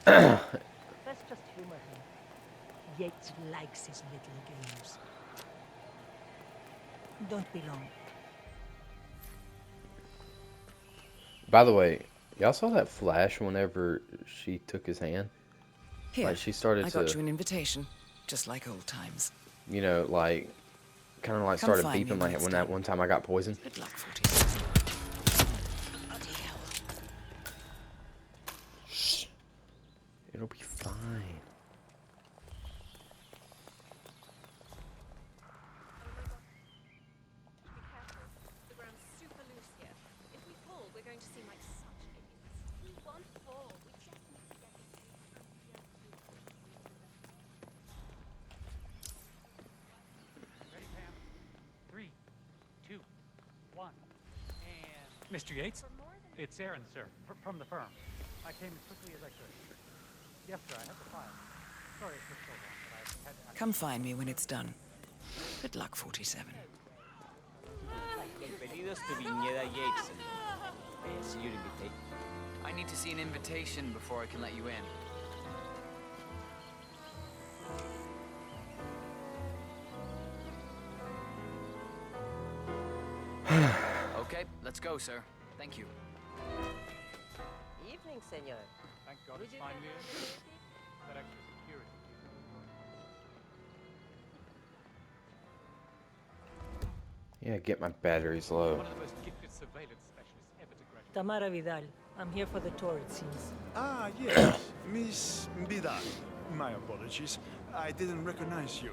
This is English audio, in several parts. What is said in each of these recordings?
Let's just humor him. Yates likes his little games. Don't be long. By the way, y'all saw that flash whenever she took his hand? Here, Like she started I got to, you an invitation, just like old times. like kind of like Come started find me beeping when like it's when that done. one time I got poisoned. Good luck, 47. Bloody hell. Shh. It'll be fine. Be careful. The ground's super loose here. If we fall, we're going to seem like such idiots. We won't fall. We just need to get this Ready, Pam? Three, two, one. And Mr. Yates? It's Aaron, sir, from the firm. I came as quickly as I could. Yes, sir, I have the file. Sorry it took so long, but I had to... Come find me when it's done. Good luck, 47. Bienvenidos to Viñeda Yates. See your invitation. I need to see an invitation before I can let you in. Okay, let's go, sir. Thank you. Evening, senor. Thank God it's finally in. That extra security. Yeah, get my batteries low. One of the most gifted surveillance specialists ever to graduate. Tamara Vidal. I'm here for the tour, it seems. Ah, yes, Miss Vidal. My apologies. I didn't recognize you.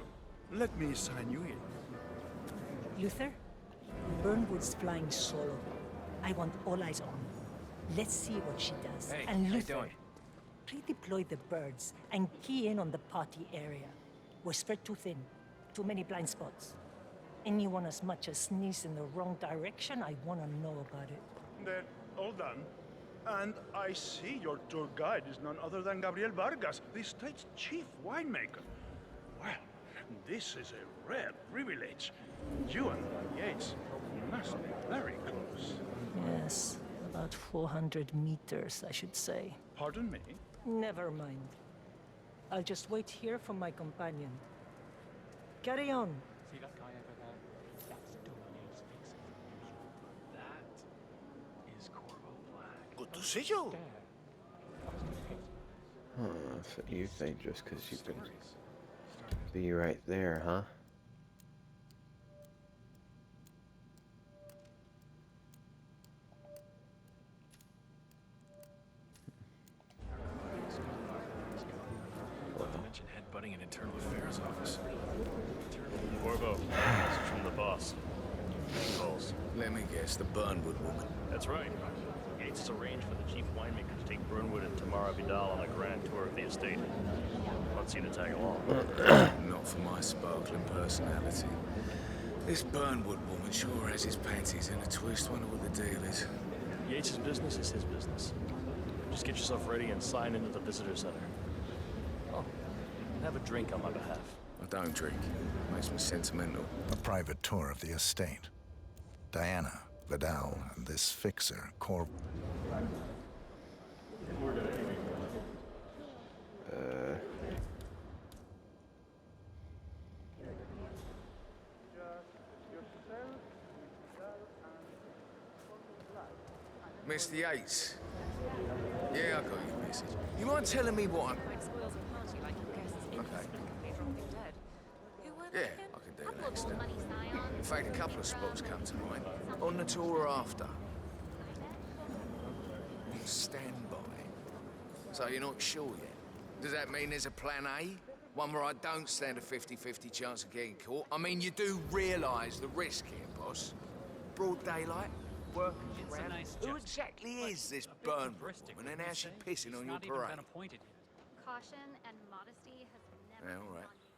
Let me sign you in. Luther? Burnwood's flying solo. I want all eyes on. Let's see what she does. Hey, and how you Luther, doing? redeploy the birds and key in on the party area. We're spread too thin. Too many blind spots. Anyone as much as sneeze in the wrong direction, I want to know about it. Then, all done. And I see your tour guide is none other than Gabriel Vargas, the state's chief winemaker. Well, this is a rare privilege. You and Yates must be very close. Yes, about 400 meters, I should say. Pardon me? Never mind. I'll just wait here for my companion. Carry on. See that guy over there? That's Don Yates fixing. That is Corvo Black. Good to see you. So you think just because you can be right there, huh? Mention headbutting an internal affairs office. Corvo, this is from the boss. Any calls? Let me guess, the Burnwood woman. That's right. Yates has arranged for the chief winemaker to take Burnwood and Tamara Vidal on a grand tour of the estate. Wants you to tag along. Not for my sparkling personality. This Burnwood woman sure has his panties in a twist. Wonder what the deal is. Yates' business is his business. Just get yourself ready and sign into the visitor center. Oh, have a drink on my behalf. I don't drink. Makes me sentimental. A private tour of the estate. Diana, Vidal, and this fixer, Mr. Yates. Yeah, I got your message. You mind telling me what I'm... spoils a party like your guests. Okay. They dropping dead. Who were Yeah, they? I can do Couple next of time. money scions. In fact, a couple of spots come to mind. On the tour or after. Stand by. So you're not sure yet? Does that mean there's a plan A? One where I don't stand a 50-50 chance of getting caught? I mean, you do realise the risk here, boss. Broad daylight, working It's a around. nice Who gesture, exactly but is this a bit Burnwood hubristic, woman, and wouldn't how's she you say? pissing on She's your not even parade? been appointed yet. Caution and modesty has never Yeah, all right. gone you.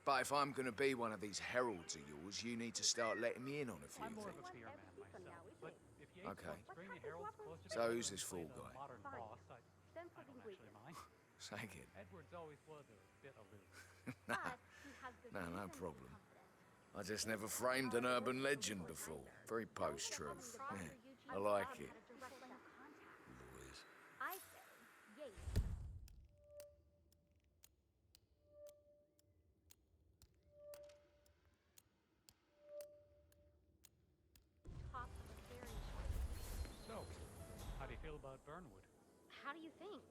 But if I'm gonna be one of these heralds of yours, you need to start letting me in on a few I'm more of a things. beer man myself, but if Yates Okay. wants to bring the heralds closer So together who's and this play fool the guy? modern boss, I don't actually mind. Say again. Edwards always was a bit aloof. No, But he has the no reason to be problem. confident. I just never framed an urban legend before. Very post-truth. Yeah, I like it. Direct line of contact. Lawyers. I say, Yates about Burnwood? How do you think?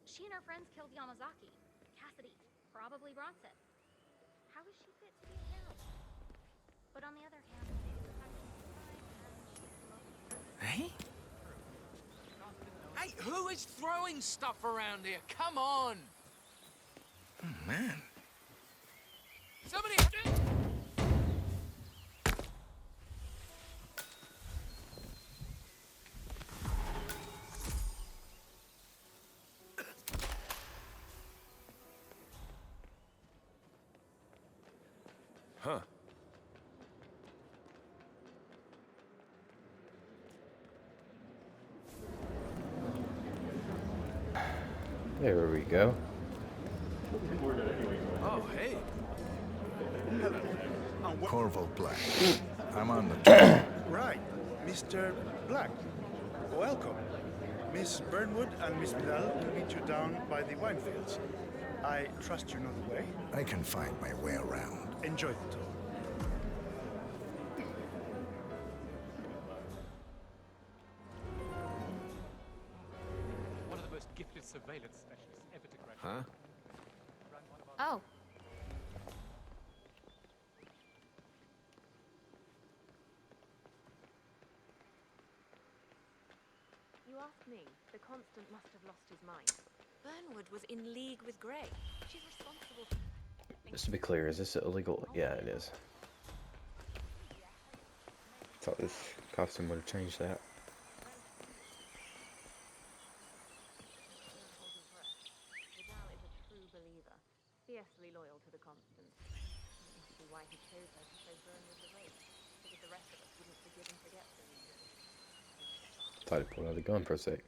She and her friends killed Yamazaki. Cassidy probably Bronson. How is she fit to be a heroine? But on the other hand, maybe the fact that she's alive and she's the most perfect. Hey? Hey, who is throwing stuff around here? Come on! Oh, man. Somebody... Huh. There we go. Oh, hey. Corvo Black. I'm on the train. Right, Mr. Black. Welcome. Miss Burnwood and Miss Vidal will meet you down by the wine fields. I trust you know the way. I can find my way around. Enjoy the tour. One of the most gifted surveillance specialists ever to graduate. Huh? Ran one of our Oh. You ask me, the Constant must have lost his mind. Burnwood was in league with Grey. She's responsible for... Just to be clear, is this illegal? Yeah, it is. Thought this costume would have changed that. Vidal is a true believer, fiercely loyal to the Constant. I can see why he chose her to show Burnwood the ropes. Figured the rest of us wouldn't forgive and forget so easily. Thought he pulled out a gun for a sec.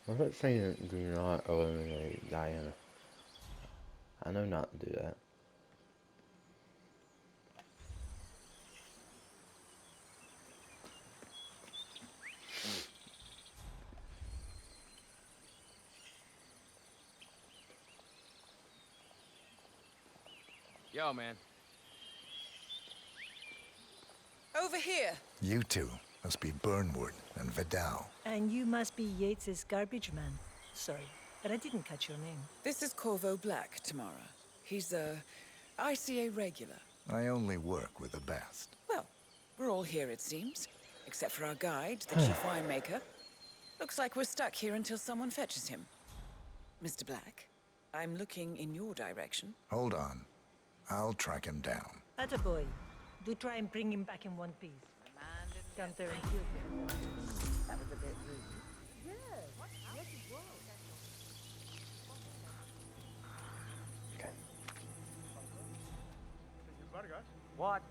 I'm not saying do not eliminate Diana. I know not to do that. Yo, man. Over here. You two must be Burnwood and Vidal. And you must be Yates's garbage man. Sorry, but I didn't catch your name. This is Corvo Black, Tamara. He's a ICA regular. I only work with the best. Well, we're all here, it seems. Except for our guide, the chief winemaker. Looks like we're stuck here until someone fetches him. Mr. Black, I'm looking in your direction. Hold on. I'll track him down. Attaboy. Do try and bring him back in one piece. Come there and kill him. That was a bit rude. Yes, yes it was. Okay. Vargas, What?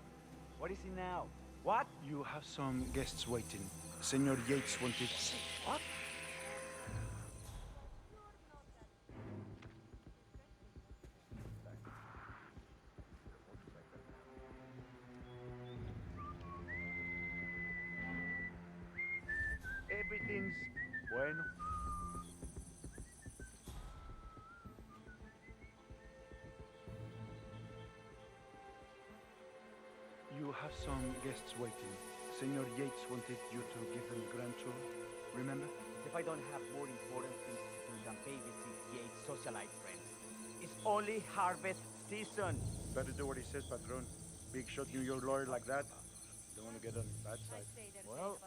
What is he now? What? you have some guests waiting. Senor Yates wanted... What? Everything's bueno. You have some guests waiting. Senor Yates wanted you to give them grand tour. Remember? If I don't have more important things to do than babysit Yates' socialite friends. It's only harvest season. Better do what he says, Patron. Big shot New York lawyer like that. Don't want to get on his bad side. Well,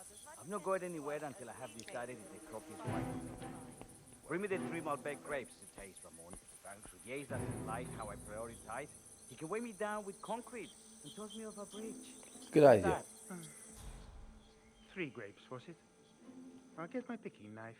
I'm not going anywhere until I have decided if the crop is right. Bring me the 3 Malbec grapes to taste, Ramon. If Yates doesn't like how I prioritize, he can weigh me down with concrete and toss me off a bridge. Good idea. 3 grapes, was it? I'll get my picking knife.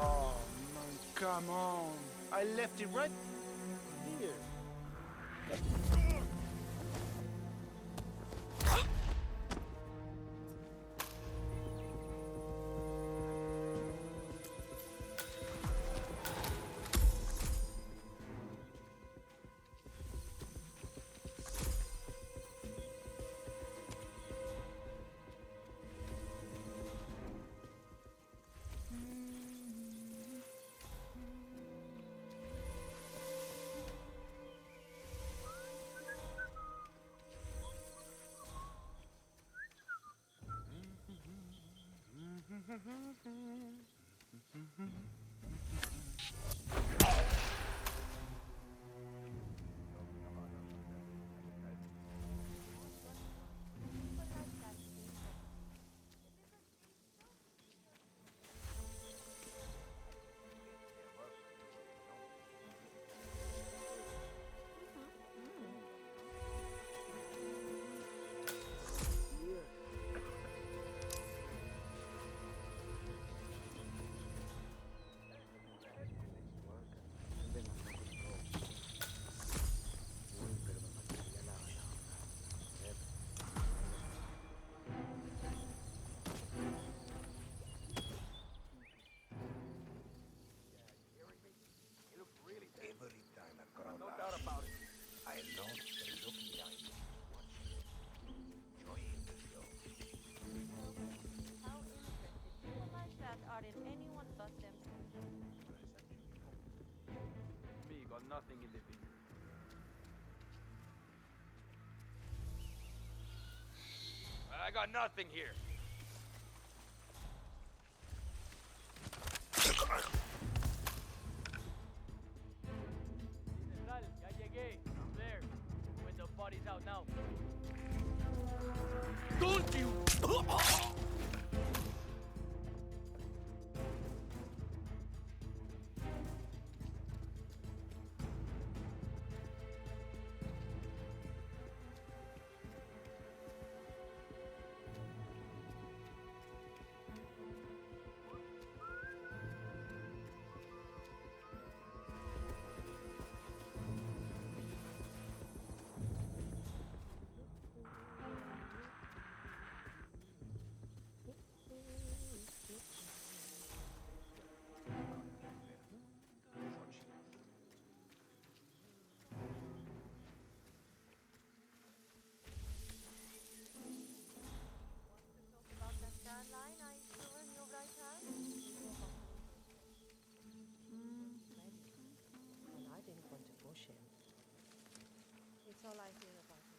Oh, man, come on. I left it right here. got nothing here. Central, ya llegué. I'm there. Window body's out now. Don't you! And I didn't want to push him. It's all I hear about his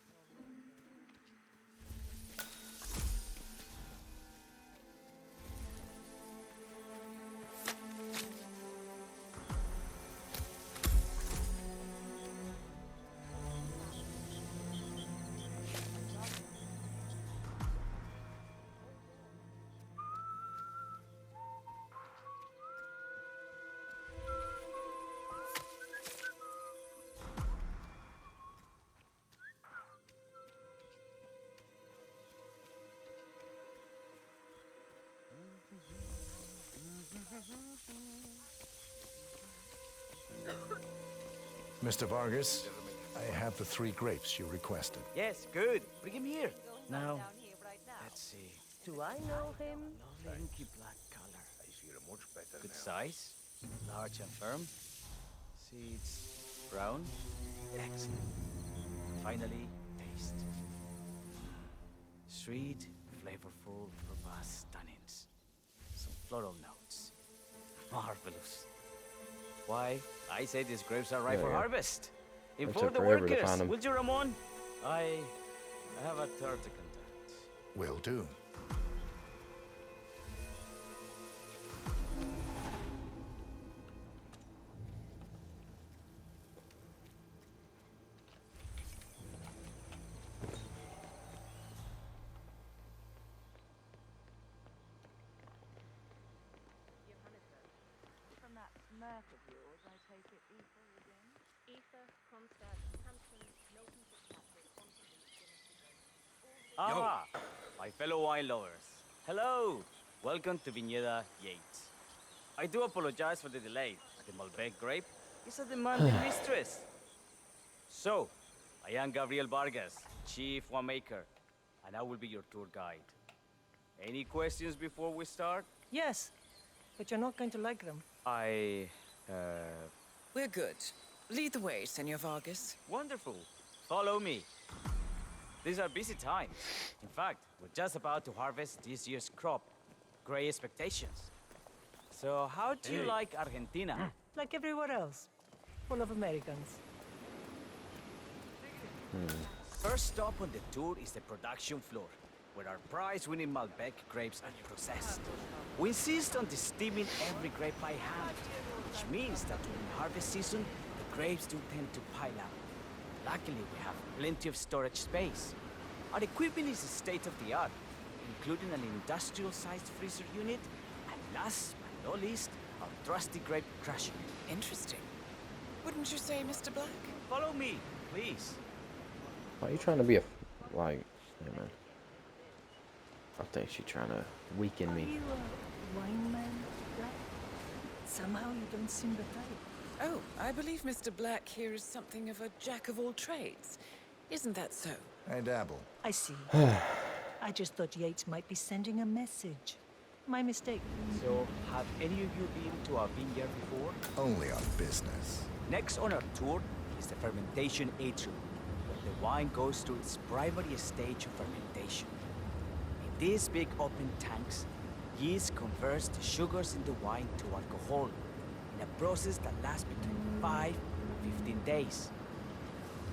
Mr. Vargas, I have the 3 grapes you requested. Yes, good. Bring him here. Now, let's see. Do I know him? Lovely inky black color. I feel much better Good now. size. Large and firm. Seeds brown. Excellent. Finally, taste. Sweet, flavorful, robust tannins. Some floral notes. Marvelous. Why, I say these grapes are ripe for harvest. Inform took the forever to workers, find 'em. will you, Ramon? I have a third to conduct. Will do. From that smirk of yours, I take it Ether again? Ether, Kronstadt, Hampton, Milton Fitzpatrick, Ah, my fellow wine lovers. Hello. Welcome to Viñeda Yates. I do apologize for the delay. The Malbec grape is a demanding mistress. So, I am Gabriel Vargas, Chief Winemaker, and I will be your tour guide. Any questions before we start? Yes, but you're not going to like them. We're good. Lead the way, Senor Vargas. Wonderful. Follow me. These are busy times. In fact, we're just about to harvest this year's crop. Great expectations. So how do you like Argentina? Like everywhere else. Full of Americans. First stop on the tour is the production floor, where our prize-winning Malbec grapes are processed. We insist on steaming every grape by hand, which means that during harvest season, the grapes do tend to pile up. Luckily, we have plenty of storage space. Our equipment is state-of-the-art, including an industrial-sized freezer unit, and last but not least, our trusty grape crusher. Interesting. Wouldn't you say, Mr. Black? Follow me, please. Why are you trying to be a like? Yeah, man. I think she's trying to weaken Are me. you a wine man, Black? Somehow you don't seem the type. Oh, I believe Mr. Black here is something of a jack of all trades. Isn't that so? I dabble. I see. I just thought Yates might be sending a message. My mistake. So, have any of you been to a vineyard before? Only on business. Next on our tour is the fermentation atrium, where the wine goes through its primary stage of fermentation. In these big open tanks, yeast converts the sugars in the wine to alcohol, in a process that lasts between 5 and 15 days.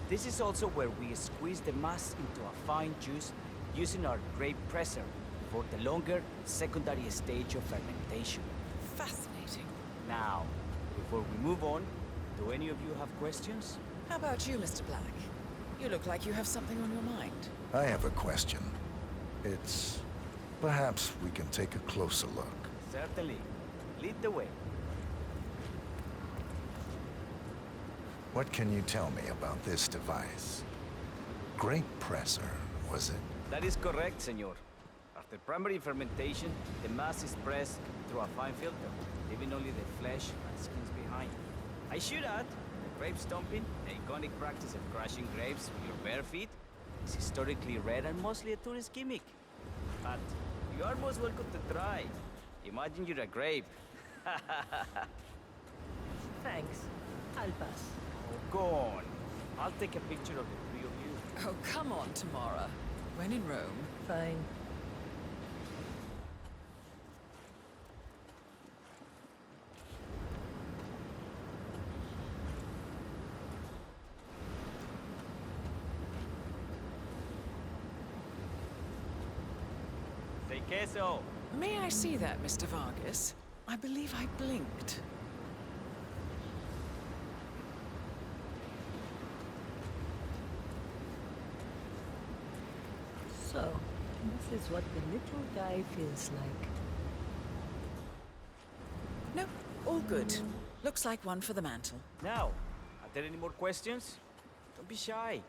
This is also where we squeeze the mass into a fine juice using our grape presser for the longer secondary stage of fermentation. Fascinating. Now, before we move on, do any of you have questions? How about you, Mr. Black? You look like you have something on your mind. I have a question. It's... perhaps we can take a closer look. Certainly. Lead the way. What can you tell me about this device? Grape presser, was it? That is correct, senor. After primary fermentation, the mass is pressed through a fine filter, leaving only the flesh and skins behind. I should add, grape stomping, the iconic practice of crushing grapes with your bare feet, is historically rare and mostly a tourist gimmick. But you are most welcome to try. Imagine you're a grape. Thanks. I'll pass. Oh, go on. I'll take a picture of the three of you. Oh, come on, Tamara. When in Rome. Fine. Say queso. May I see that, Mr. Vargas? I believe I blinked. So, this is what the little guy feels like. No, all good. Looks like one for the mantle. Now, are there any more questions? Don't be shy.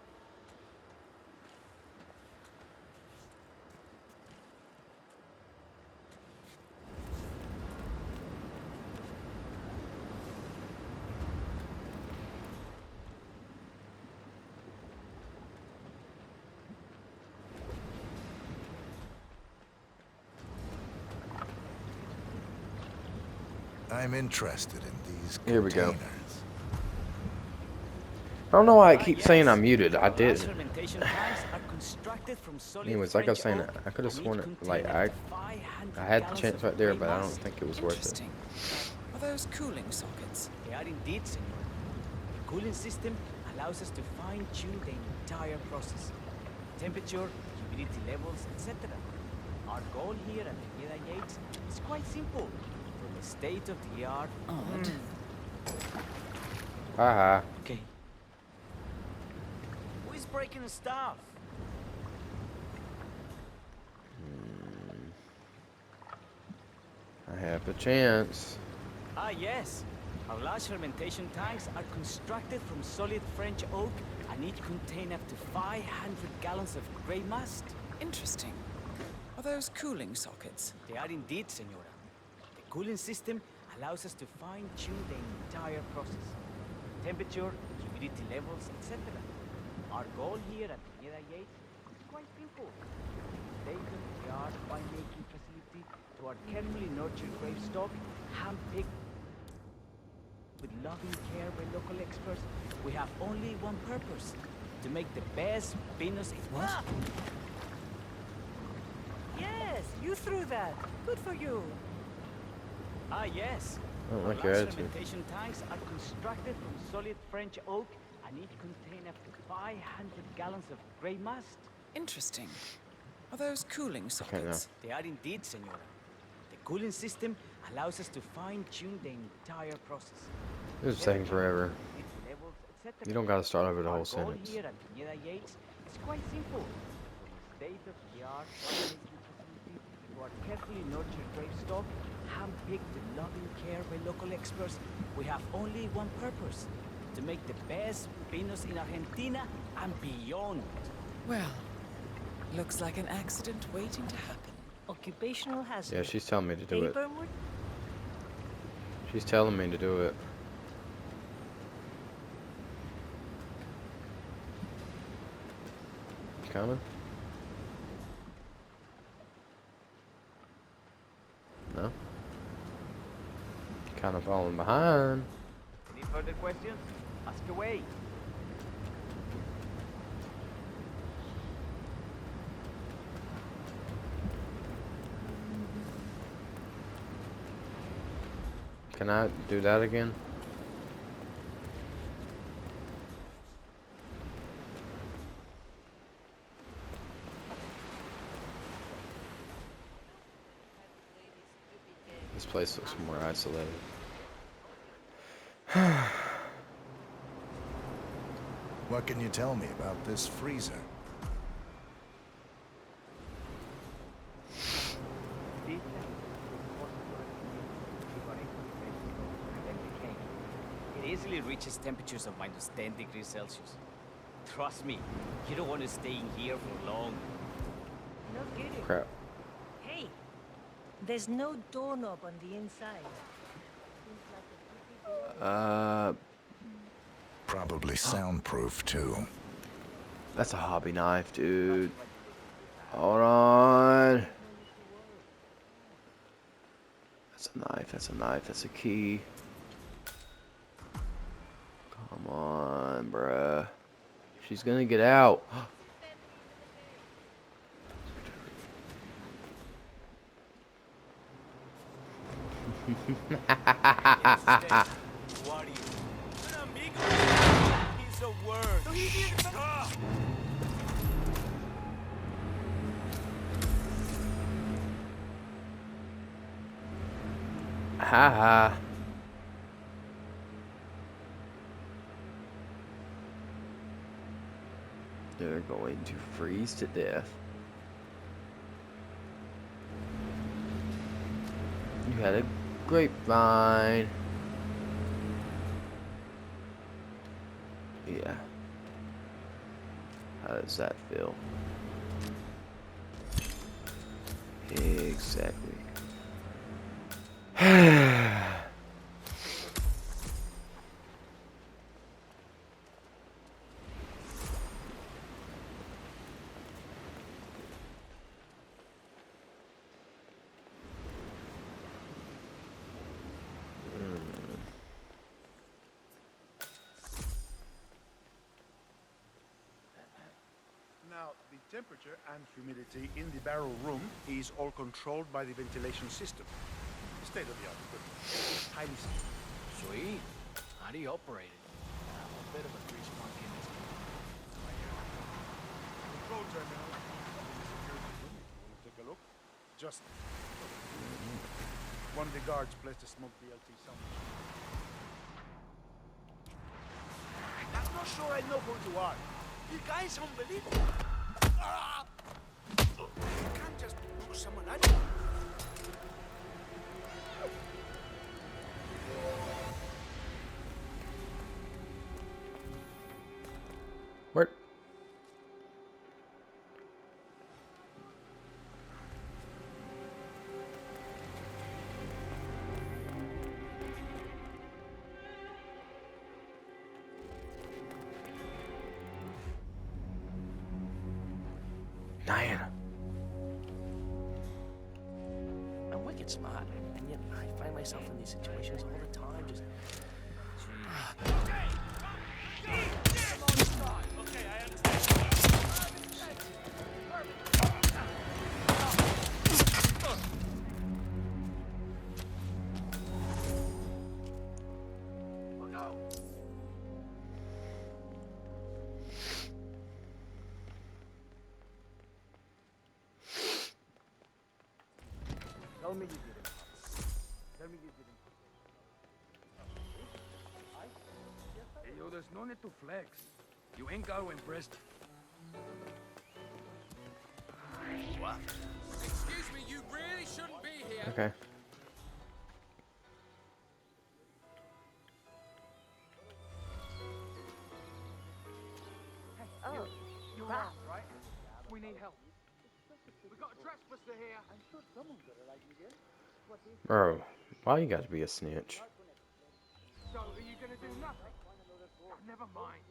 I'm interested in these Here we go. containers. I don't know why I keep saying I'm muted. I did. Anyways, like I was saying, I could have sworn it, like, I had the chance right there, but I don't think it was worth it. Interesting. Are those cooling sockets? They are indeed, senor. The cooling system allows us to fine-tune the entire process. Temperature, humidity levels, etc. Our goal here at the Jedi Gates is quite simple. From the state-of-the-art... Odd. Haha. Okay. Who is breaking the stuff? I have the chance. Ah, yes. Our large fermentation tanks are constructed from solid French oak and each contain up to 500 gallons of grey must. Interesting. Are those cooling sockets? They are indeed, senora. The cooling system allows us to fine-tune the entire process. Temperature, humidity levels, etc. Our goal here at the Jedi Gates is quite simple. State-of-the-art winemaking facility to our carefully nurtured grape stock, hand-picked with loving care by local experts. We have only one purpose: to make the best Venus. What? Ah! Yes, you threw that. Good for you. Ah, yes. I don't Our like your large attitude. fermentation tanks are constructed from solid French oak and each contain up to 500 gallons of grey must. Interesting. Are those cooling Okay, sockets? They are indeed, senora. The cooling system allows us to fine-tune the entire process. This is taking forever. Humidity levels, etc. You don't gotta start over the Our whole goal sentence. here at the Jedi Gates is quite simple. From the state-of-the-art winemaking facility to our carefully nurtured grape stock, hand-picked with loving care by local experts, we have only one purpose: to make the best vinos in Argentina and beyond. Well, looks like an accident waiting to happen. Occupational hazard. Yeah, she's telling me to do it. Paperwood? She's telling me to do it. Coming? No? Kind of falling behind. Any further questions? Ask away. Can I do that again? This place looks more isolated. What can you tell me about this freezer? It easily reaches temperatures of -10 degrees Celsius. Trust me, you don't want to stay in here for long. No kidding. Crap. Hey, there's no doorknob on the inside. Probably soundproof, too. That's a hobby knife, dude. Hold on. That's a knife, that's a knife, that's a key. Come on, bruh. She's gonna get out. What are you? An amigo? He's a word. Haha. They're going to freeze to death. You had a grapevine. Yeah. How does that feel? Exactly. Now, the temperature and humidity in the barrel room is all controlled by the ventilation system. State-of-the-art equipment. Highly safe. Sweet. How do you operate it? I'm a bit of a grease monkey in this. Control terminal in the security room, if you want to take a look. Just one of the guards placed a smoke BLT somewhere. I'm not sure I know who you are. You guys unbelievable. You can't just push someone out. Where? Diana. I'm wicked smart, and yet I find myself in these situations all the time. Just. Okay, I understand. Tell me you didn't. Tell me you didn't. Hey, yo, there's no need to flex. You ain't going, Brist. What? Excuse me, you really shouldn't be here. Okay. Oh, You're wow. right? We need help. We got a trespasser here. Bro, why you gotta be a snitch? So, are you gonna do nothing? Oh, never mind.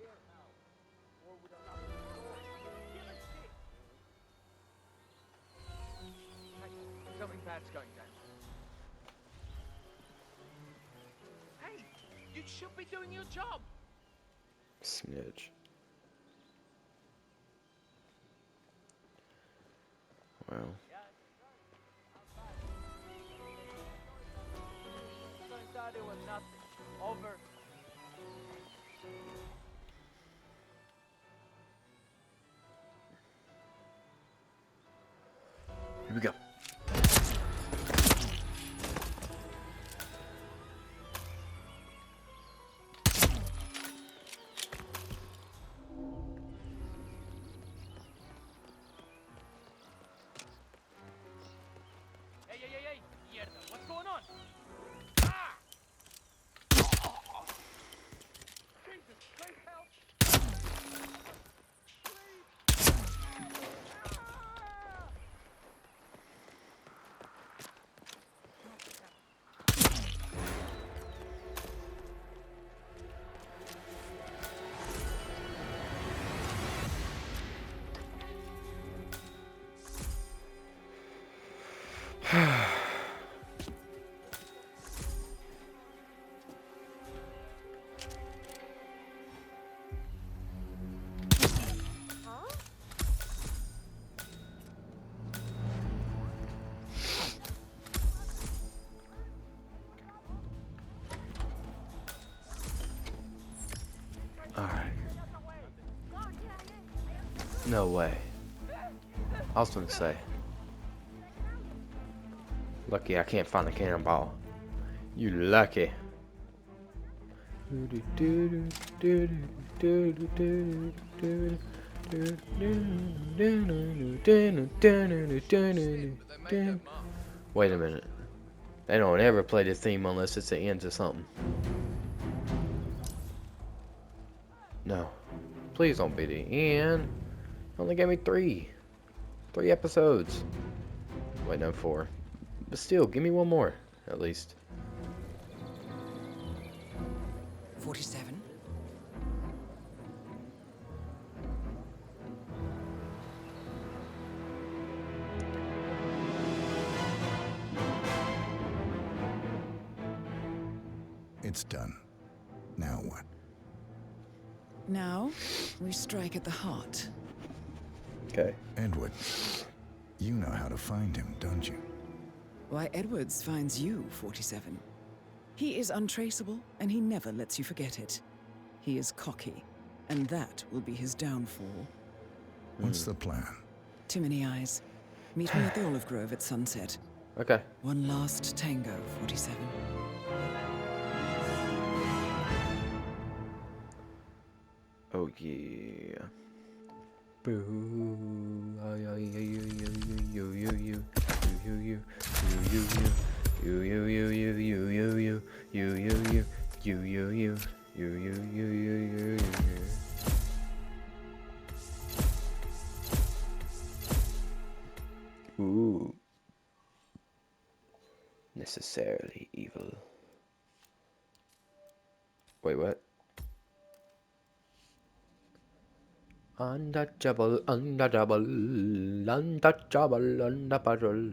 Something bad's going down. Hey, you should be doing your job. Snitch. Well. Turns out it was nothing. Over. Here we go. Alright. No way. I was gonna say. Lucky I can't find the cannonball. You lucky. Wait a minute. They don't ever play the theme unless it's the end of something. No. Please don't be the end. Only gave me 3. 3 episodes. Wait, no, 4. But still, give me one more, at least. 47. It's done. Now what? Now, we strike at the heart. Okay. Edward, you know how to find him, don't you? Why, Edwards finds you, 47. He is untraceable, and he never lets you forget it. He is cocky, and that will be his downfall. What's the plan? Too many eyes. Meet me at the olive grove at sunset. Okay. One last tango, 47. Oh yeah. Boo. Ooh. Necessarily evil. Wait, what? Untouchable, untouchable, untouchable, untouchable.